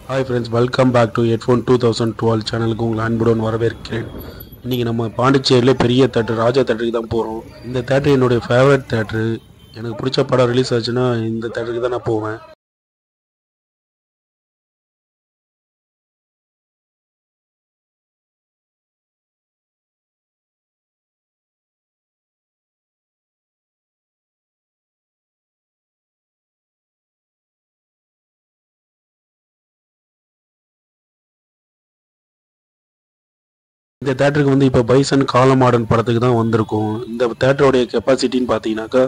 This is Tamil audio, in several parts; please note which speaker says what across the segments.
Speaker 1: Hi friends, welcome back to headphone 2012 சேனலுக்கு உங்களை அன்புடன் வரவேற்கிறேன். இன்றைக்கி நம்ம பாண்டிச்சேரியில் பெரிய தேட்டர் ராஜா தேட்டருக்கு தான் போகிறோம். இந்த தேட்டர் என்னுடைய ஃபேவரட் தேட்டரு. எனக்கு பிடிச்ச படம் ரிலீஸ் ஆச்சுன்னா இந்த தேட்டருக்கு தான் நான் போவேன். இந்த தேட்டருக்கு வந்து இப்போ பைசன் காலமாடன் படத்துக்கு தான் வந்திருக்கோம். இந்த தேட்டருடைய கெப்பாசிட்டின்னு பார்த்தீங்கன்னாக்கா,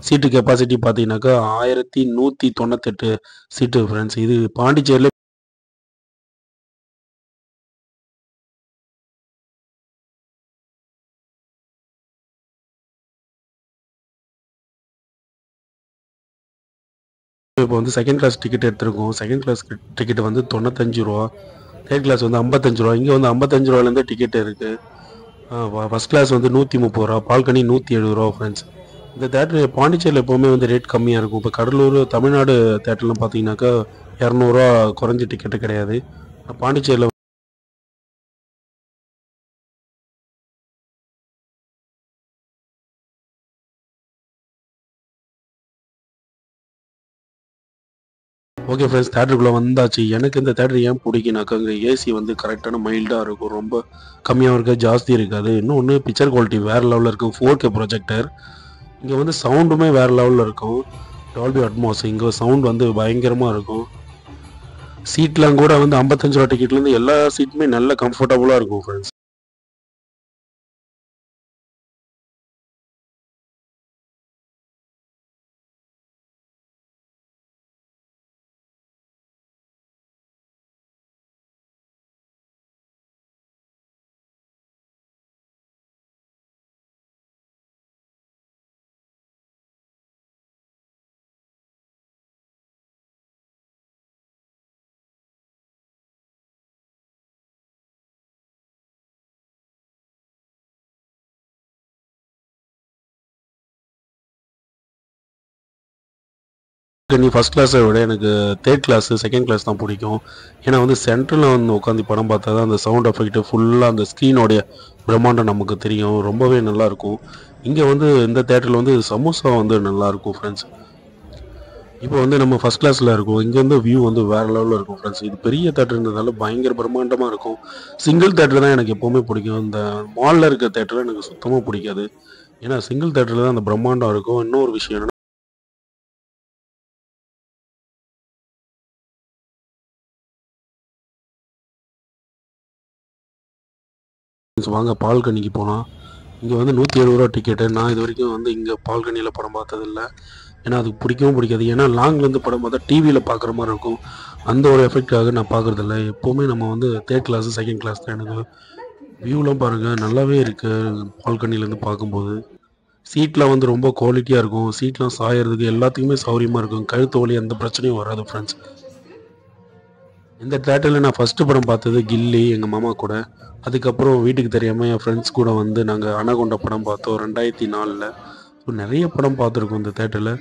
Speaker 1: சீட்டு கெப்பாசிட்டி பார்த்தீங்கன்னாக்கா 1198 சீட்டு ஃப்ரெண்ட்ஸ். இது பாண்டிச்சேரியில் இப்போ வந்து செகண்ட் கிளாஸ் டிக்கெட் எடுத்திருக்கோம். செகண்ட் கிளாஸ் டிக்கெட் வந்து 95 ரூபா, தேர்ட் கிளாஸ் வந்து 55 ரூபா. இங்கே வந்து 55 ரூபாலேருந்து டிக்கெட் இருக்குது. ஃபஸ்ட் கிளாஸ் வந்து 130 ரூபா, பால்கனி 170 ரூபா ஃப்ரெண்ட்ஸ். இந்த தேட்டர் பாண்டிச்சேரியில் எப்போவுமே வந்து ரேட் கம்மியாக இருக்கும். இப்போ கடலூர் தமிழ்நாடு தேட்டர்லாம் பார்த்தீங்கன்னாக்கா 200 குறைஞ்ச டிக்கெட்டு கிடையாது. பாண்டிச்சேரியில் ஓகே ஃப்ரெண்ட்ஸ், தேட்டருக்குள்ளே வந்தாச்சு. எனக்கு இந்த தேட்டர் ஏன் பிடிக்குனாக்கா, இங்கே ஏசி வந்து கரெக்டான மைல்டாக இருக்கும். ரொம்ப கம்மியாகவும் இருக்காது, ஜாஸ்தி இருக்காது. இன்னொன்று பிக்சர் குவாலிட்டி வேறு லெவலில் இருக்கும். 4K projector. இங்கே வந்து சவுண்டுமே வேறு லெவலில் இருக்கும். Dolby Atmos. இங்கே சவுண்ட் வந்து பயங்கரமாக இருக்கும். சீட்லாம் கூட வந்து 55 ரூபா டிக்கெட்லேருந்து எல்லா சீட்டுமே நல்ல கம்ஃபர்டபுளாக இருக்கும் ஃப்ரெண்ட்ஸ். நீ ஃபஸ்ட் கிளாஸை விட எனக்கு தேர்ட் கிளாஸு செகண்ட் கிளாஸ் தான் பிடிக்கும். ஏன்னா வந்து சென்ட்ரலில் வந்து உட்காந்து படம் பார்த்தா தான் அந்த சவுண்ட் எஃபெக்ட் ஃபுல்லாக அந்த ஸ்க்ரீனோடைய பிரம்மாண்டம் நமக்கு தெரியும். ரொம்பவே நல்லாயிருக்கும். இங்கே வந்து இந்த தேட்டரில் வந்து சமோசா வந்து நல்லாயிருக்கும் ஃப்ரெண்ட்ஸ். இப்போ வந்து நம்ம ஃபஸ்ட் கிளாஸில் இருக்கோம். இங்கே வந்து வியூ வந்து வேறு லெவலில் இருக்கும் ஃப்ரெண்ட்ஸ். இது பெரிய தேட்டர்ன்றதால பயங்கர பிரம்மாண்டமாக இருக்கும். சிங்கிள் தேட்டர் தான் எனக்கு எப்போவுமே பிடிக்கும். இந்த மாலில் இருக்க தேட்டரில் எனக்கு சுத்தமாக பிடிக்காது. ஏன்னா சிங்கிள் தேட்டரில் தான் அந்த பிரம்மாண்டம் இருக்கும். இன்னொரு விஷயம் என்னன்னா, வாங்க பால்கனிக்கு போகலாம். இங்கே வந்து 170 ரூபா டிக்கெட்டு. நான் இது வரைக்கும் வந்து இங்கே பால்கனியில் படம் பார்த்ததில்ல. ஏன்னா அதுக்கு பிடிக்கவும் பிடிக்காது. ஏன்னா லாங்லேருந்து படம் பார்த்தா டிவியில் பார்க்குற மாதிரி இருக்கும். அந்த ஒரு எஃபெக்டாக நான் பார்க்குறதில்ல. எப்போவுமே நம்ம வந்து தேர்ட் கிளாஸு செகண்ட் கிளாஸ் தான். எனக்கு வியூலாம் பாருங்கள் நல்லாவே இருக்குது பால்கனிலேருந்து பார்க்கும்போது. சீட்லாம் வந்து ரொம்ப குவாலிட்டியாக இருக்கும். சீட்லாம் சாயறதுக்கு எல்லாத்துக்குமே சௌரியமாக இருக்கும். கழுத்து வலி எந்த பிரச்சனையும் வராது ஃப்ரெண்ட்ஸ். இந்த தேட்டரில் நான் ஃபஸ்ட்டு படம் பார்த்தது கில்லி எங்கள் மாமா கூட. அதுக்கப்புறம் வீட்டுக்கு தெரியாமல் என் ஃப்ரெண்ட்ஸ் கூட வந்து நாங்கள் அனகொண்டா படம் பார்த்தோம் 2004. ஸோ நிறைய படம் பார்த்துருக்கோம் இந்த தேட்டரில்.